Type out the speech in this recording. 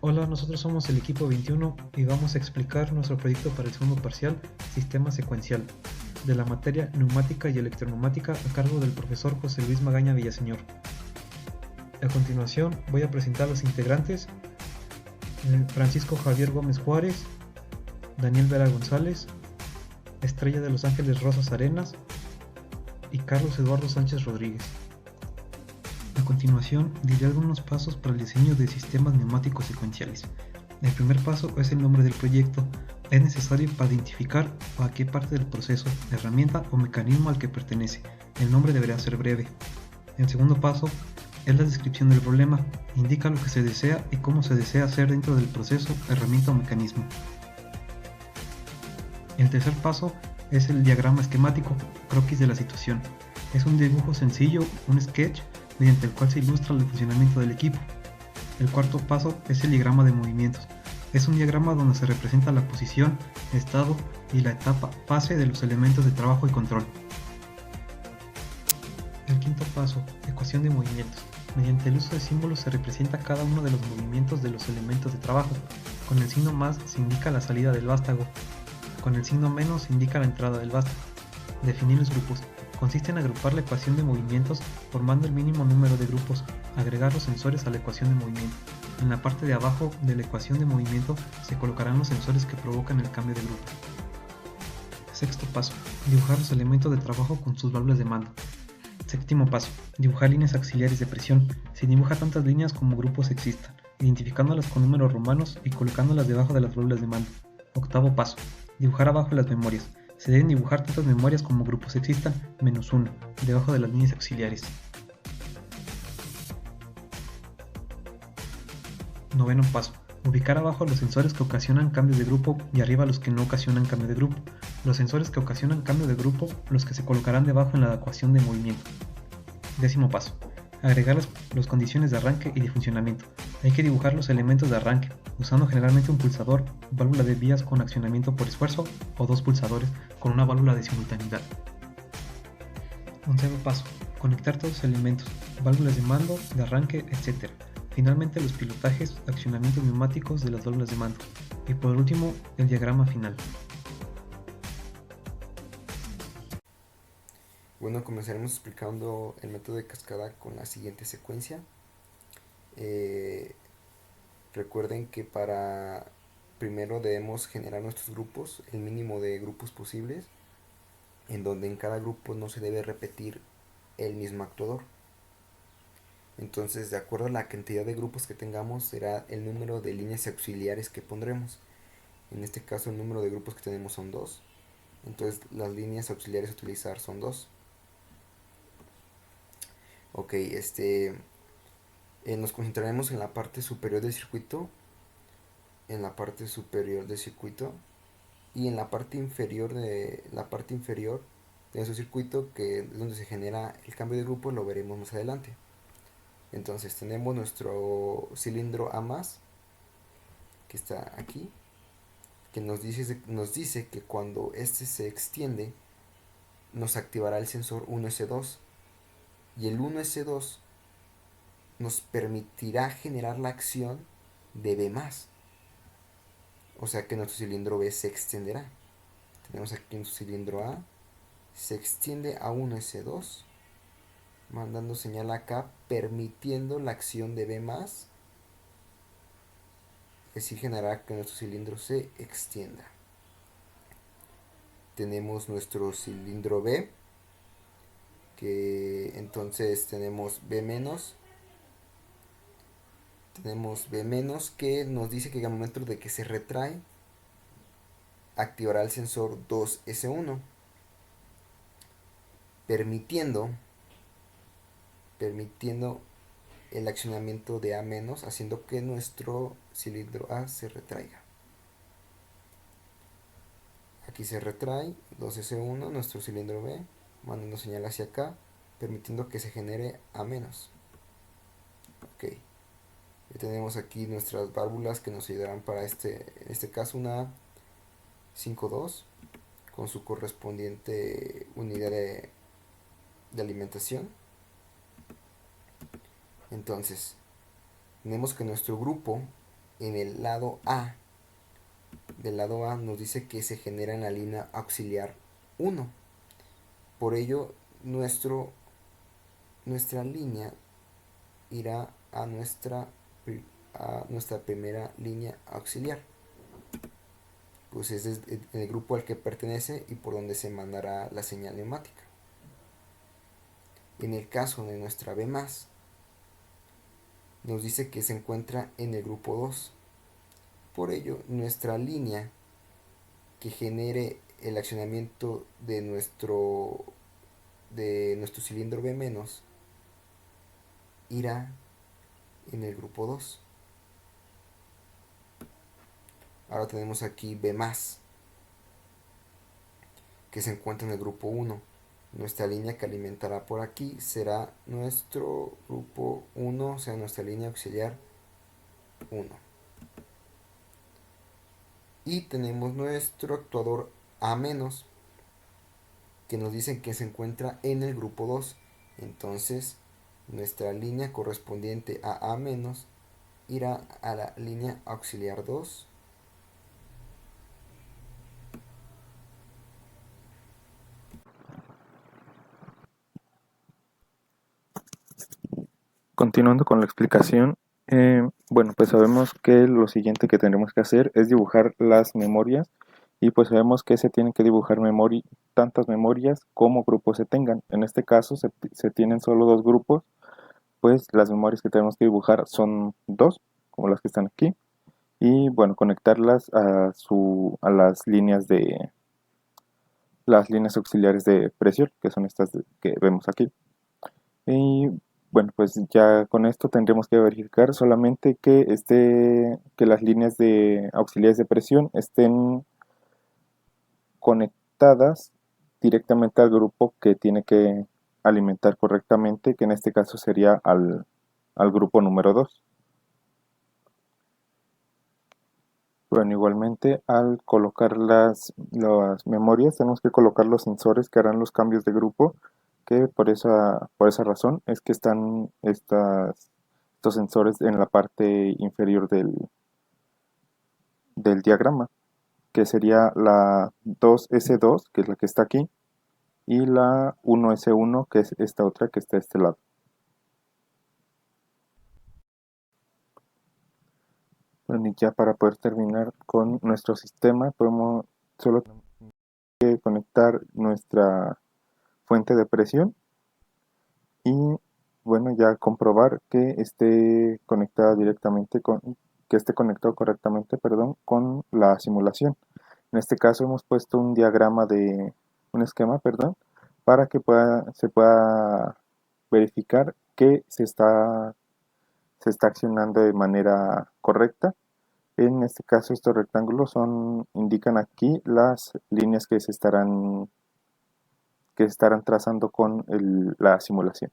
Hola, nosotros somos el equipo 21 y vamos a explicar nuestro proyecto para el segundo parcial, Sistema Secuencial, de la materia Neumática y Electroneumática a cargo del profesor José Luis Magaña Villaseñor. A continuación voy a presentar a los integrantes: Francisco Javier Gómez Juárez, Daniel Vera González, Estrella de Los Ángeles Rosas Arenas y Carlos Eduardo Sánchez Rodríguez. A continuación diré algunos pasos para el diseño de sistemas neumáticos secuenciales. El primer paso es el nombre del proyecto. Es necesario para identificar a qué parte del proceso, herramienta o mecanismo al que pertenece. El nombre deberá ser breve. El segundo paso es la descripción del problema. Indica lo que se desea y cómo se desea hacer dentro del proceso, herramienta o mecanismo. El tercer paso es el diagrama esquemático, croquis de la situación. Es un dibujo sencillo, un sketch, mediante el cual se ilustra el funcionamiento del equipo. El cuarto paso es el diagrama de movimientos. Es un diagrama donde se representa la posición, estado y la etapa, fase de los elementos de trabajo y control. El quinto paso, ecuación de movimientos. Mediante el uso de símbolos se representa cada uno de los movimientos de los elementos de trabajo. Con el signo más se indica la salida del vástago. Con el signo menos se indica la entrada del vástago. Definir los grupos. Consiste en agrupar la ecuación de movimientos formando el mínimo número de grupos. Agregar los sensores a la ecuación de movimiento. En la parte de abajo de la ecuación de movimiento se colocarán los sensores que provocan el cambio de grupo. Sexto paso. Dibujar los elementos de trabajo con sus válvulas de mando. Séptimo paso. Dibujar líneas auxiliares de presión. Se dibuja tantas líneas como grupos existan, identificándolas con números romanos y colocándolas debajo de las válvulas de mando. Octavo paso. Dibujar abajo las memorias. Se deben dibujar tantas memorias como grupos existan, menos uno, debajo de las líneas auxiliares. Noveno paso. Ubicar abajo los sensores que ocasionan cambios de grupo y arriba los que no ocasionan cambio de grupo. Los sensores que ocasionan cambio de grupo, los que se colocarán debajo en la ecuación de movimiento. Décimo paso. Agregar las condiciones de arranque y de funcionamiento. Hay que dibujar los elementos de arranque, usando generalmente un pulsador, válvula de vías con accionamiento por esfuerzo o dos pulsadores con una válvula de simultaneidad. Onceavo paso. Conectar todos los elementos, válvulas de mando, de arranque, etc. Finalmente los pilotajes, accionamientos neumáticos de las válvulas de mando. Y por último, el diagrama final. Bueno, comenzaremos explicando el método de cascada con la siguiente secuencia. Eh, Recuerden que para primero debemos generar nuestros grupos, el mínimo de grupos posibles, en donde en cada grupo no se debe repetir el mismo actuador. Entonces, de acuerdo a la cantidad de grupos que tengamos, será el número de líneas auxiliares que pondremos. En este caso, el número de grupos que tenemos son 2. Entonces, las líneas auxiliares a utilizar son 2. Ok, nos concentraremos en la parte superior del circuito, y en la parte inferior de nuestro circuito, que es donde se genera el cambio de grupo, lo veremos más adelante. Entonces tenemos nuestro cilindro A+, que está aquí, que nos dice que cuando este se extiende nos activará el sensor 1S2, y el 1S2 nos permitirá generar la acción de B+. O sea que nuestro cilindro B se extenderá. Tenemos aquí nuestro cilindro A, se extiende a 1S2, mandando señal acá, permitiendo la acción de B+, es decir, generará que nuestro cilindro se extienda. Tenemos nuestro cilindro B, que entonces tenemos B-, que nos dice que al momento de que se retrae, activará el sensor 2S1, permitiendo el accionamiento de A-, haciendo que nuestro cilindro A se retraiga. Aquí se retrae 2S1, nuestro cilindro B, mandando señal hacia acá, permitiendo que se genere A-. Ok, ya tenemos aquí nuestras válvulas que nos ayudarán para en este caso una 5.2 con su correspondiente unidad de alimentación. Entonces, tenemos que nuestro grupo en el lado A, del lado A nos dice que se genera en la línea auxiliar 1. Por ello, nuestra línea irá a nuestra primera línea auxiliar. Pues es el grupo al que pertenece y por donde se mandará la señal neumática. En el caso de nuestra B+, nos dice que se encuentra en el grupo 2. Por ello, nuestra línea que genere el accionamiento de nuestro cilindro B- irá en el grupo 2. Ahora tenemos aquí B+, que se encuentra en el grupo 1. Nuestra línea que alimentará por aquí será nuestro grupo 1, o sea, nuestra línea auxiliar 1. Y tenemos nuestro actuador A-, que nos dice que se encuentra en el grupo 2. Entonces, nuestra línea correspondiente a A- irá a la línea auxiliar 2. Continuando con la explicación, bueno, pues sabemos que lo siguiente que tendremos que hacer es dibujar las memorias y pues sabemos que se tienen que dibujar tantas memorias como grupos se tengan. En este caso se tienen solo dos grupos, pues las memorias que tenemos que dibujar son dos, como las que están aquí, y bueno, conectarlas a las líneas auxiliares de presión, que son estas que vemos aquí. Y bueno, pues ya con esto tendremos que verificar solamente que las líneas de auxiliares de presión estén conectadas directamente al grupo que tiene que alimentar correctamente, que en este caso sería al grupo número 2. Bueno, igualmente al colocar las memorias tenemos que colocar los sensores que harán los cambios de grupo, que por esa razón es que están estos sensores en la parte inferior del diagrama, que sería la 2S2, que es la que está aquí, y la 1S1, que es esta otra que está a este lado. Bueno, y ya para poder terminar con nuestro sistema, podemos solo conectar nuestra fuente de presión y bueno, ya comprobar que esté conectada que esté conectado correctamente, perdón, con la simulación. En este caso hemos puesto un esquema, perdón, para que se pueda verificar que se está accionando de manera correcta. En este caso estos rectángulos indican aquí las líneas que se estarán trazando con la simulación.